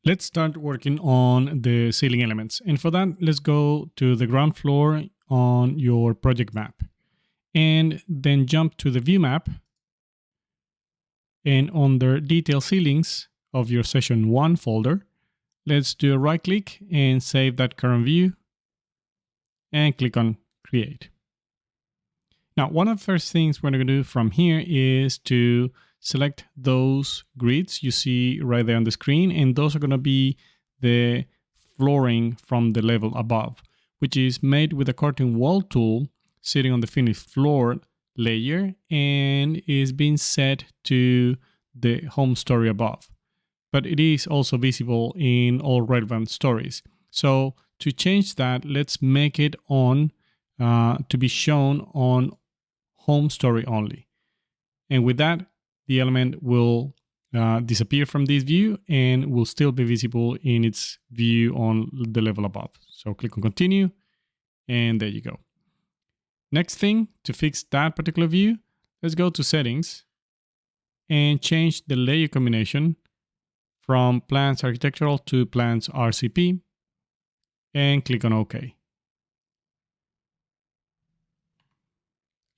Let's start working on the ceiling elements. And for that, let's go to the ground floor on your project map. And then jump to the view map. And under detail ceilings of your session 1 folder, let's do a right click and save that current view. And click on create. Now, one of the first things we're going to do from here is to select those grids you see right there on the screen, and those are going to be the flooring from the level above, which is made with a curtain wall tool sitting on the finished floor layer and is being set to the home story above. But it is also visible in all relevant stories. So to change that, let's make it on to be shown on home story only. And with that, the element will disappear from this view and will still be visible in its view on the level above. So click on continue, and there you go. Next thing, to fix that particular view, let's go to settings and change the layer combination from plans architectural to plans RCP and click on OK.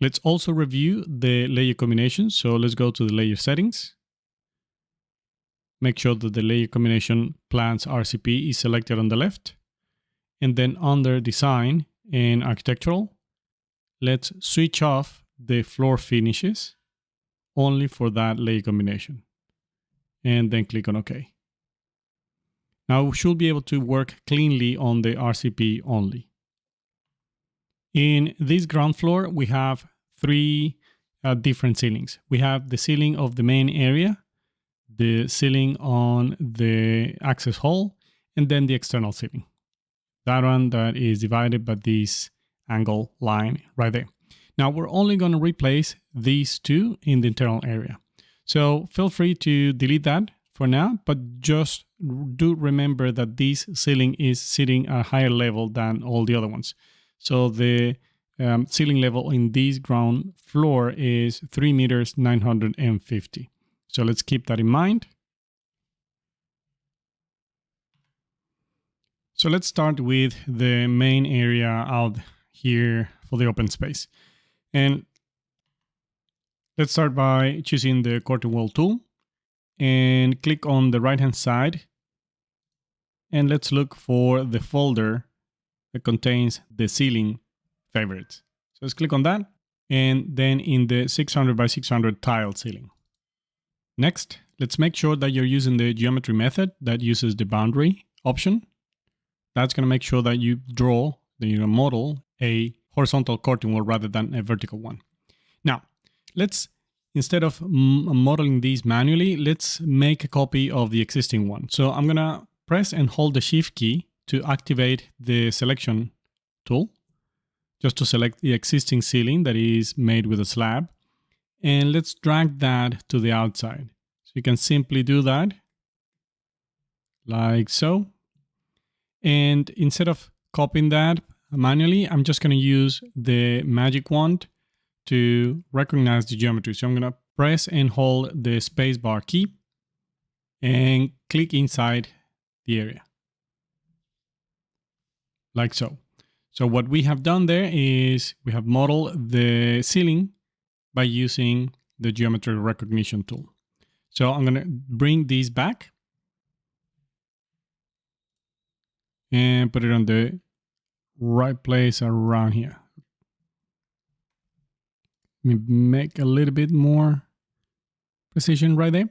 Let's also review the layer combination. So let's go to the layer settings. Make sure that the layer combination plans RCP is selected on the left. And then under design and architectural, let's switch off the floor finishes only for that layer combination. And then click on OK. Now we should be able to work cleanly on the RCP only. In this ground floor, we have three different ceilings. We have the ceiling of the main area, the ceiling on the access hall, and then the external ceiling. That one that is divided by this angle line right there. Now we're only going to replace these two in the internal area. So feel free to delete that for now, but just do remember that this ceiling is sitting at a higher level than all the other ones. So the ceiling level in this ground floor is 3 meters 950. So let's keep that in mind. So let's start with the main area out here for the open space. And let's start by choosing the curtain wall tool and click on the right hand side. And let's look for the folder that contains the ceiling favorites. So let's click on that, and then in the 600 by 600 tile ceiling. Next, let's make sure that you're using the geometry method that uses the boundary option. That's going to make sure that you draw, model a horizontal curtain wall rather than a vertical one. Now, let's, instead of modeling these manually, let's make a copy of the existing one. So I'm going to press and hold the Shift key to activate the selection tool, just to select the existing ceiling that is made with a slab. And let's drag that to the outside. So you can simply do that like so. And instead of copying that manually, I'm just going to use the magic wand to recognize the geometry. So I'm going to press and hold the spacebar key and click inside the area. Like so. So what we have done there is we have modeled the ceiling by using the geometry recognition tool. So I'm going to bring these back and put it on the right place around here. Let me make a little bit more precision right there.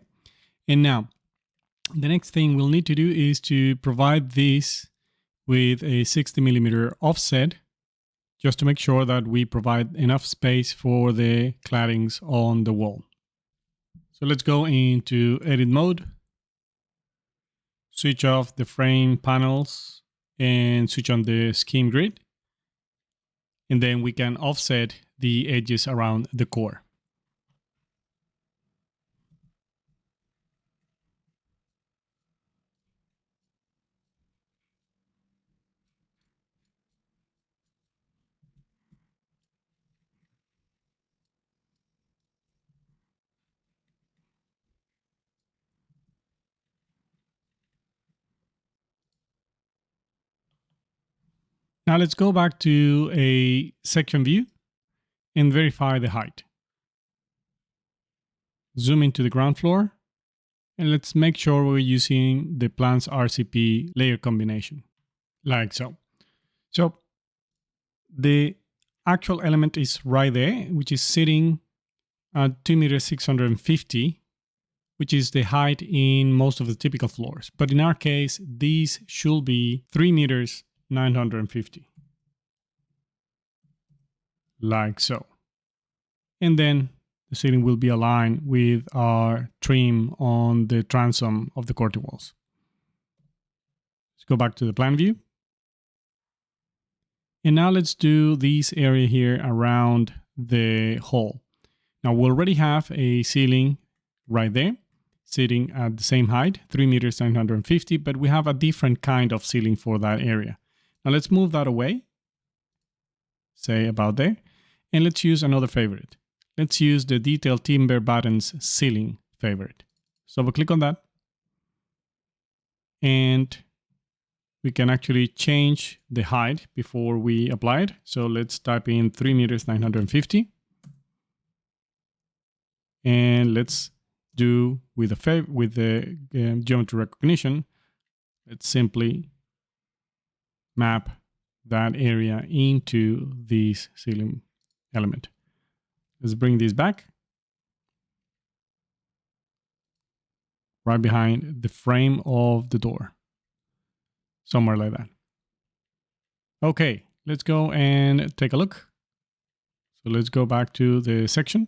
And now the next thing we'll need to do is to provide this with a 60 millimeter offset, just to make sure that we provide enough space for the claddings on the wall. So let's go into edit mode, switch off the frame panels and switch on the scheme grid. And then we can offset the edges around the core. Now let's go back to a section view and verify the height. Zoom into the ground floor and let's make sure we're using the plan's RCP layer combination, like so. So the actual element is right there, which is sitting at 2 meters 650, which is the height in most of the typical floors. But in our case, these should be 3 meters 950, like so. And then the ceiling will be aligned with our trim on the transom of the curtain walls. Let's go back to the plan view. And now let's do this area here around the hall. Now we already have a ceiling right there, sitting at the same height, 3 meters 950, but we have a different kind of ceiling for that area. Now let's move that away, say about there, and let's use another favorite. Let's use the detail timber buttons ceiling favorite. So we'll click on that. And we can actually change the height before we apply it. So let's type in 3 meters 950. And let's do with the geometry recognition, let's simply map that area into this ceiling element. Let's bring this back right behind the frame of the door. Somewhere like that. Okay, let's go and take a look. So let's go back to the section.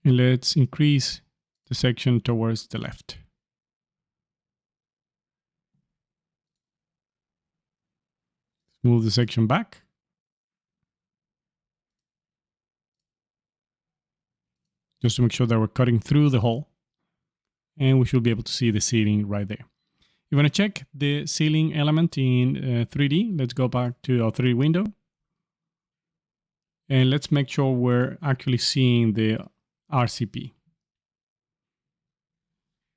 And let's increase the section towards the left. Move the section back. Just to make sure that we're cutting through the hole. And we should be able to see the ceiling right there. You want to check the ceiling element in 3D. Let's go back to our 3D window. And let's make sure we're actually seeing the RCP.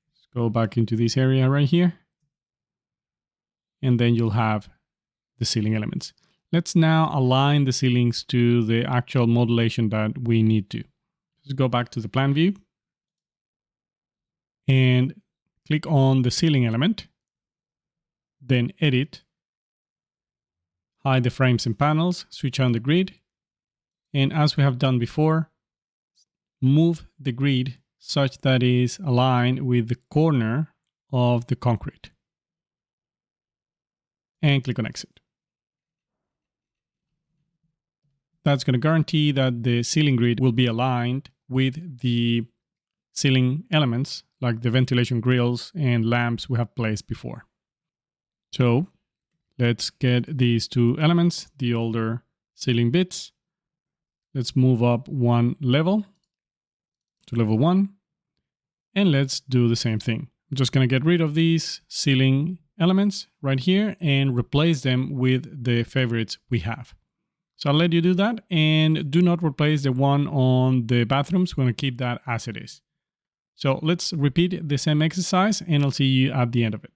Let's go back into this area right here. And then you'll have the ceiling elements. Let's now align the ceilings to the actual modulation that we need to. Let's go back to the plan view. And click on the ceiling element, then edit, hide the frames and panels, switch on the grid, and as we have done before, move the grid such that it is aligned with the corner of the concrete. And click on exit. That's going to guarantee that the ceiling grid will be aligned with the ceiling elements like the ventilation grills and lamps we have placed before. So let's get these two elements, the older ceiling bits. Let's move up one level to level 1. And let's do the same thing. I'm just going to get rid of these ceiling elements right here and replace them with the favorites we have. So I'll let you do that, and do not replace the one on the bathrooms. We're going to keep that as it is. So let's repeat the same exercise and I'll see you at the end of it.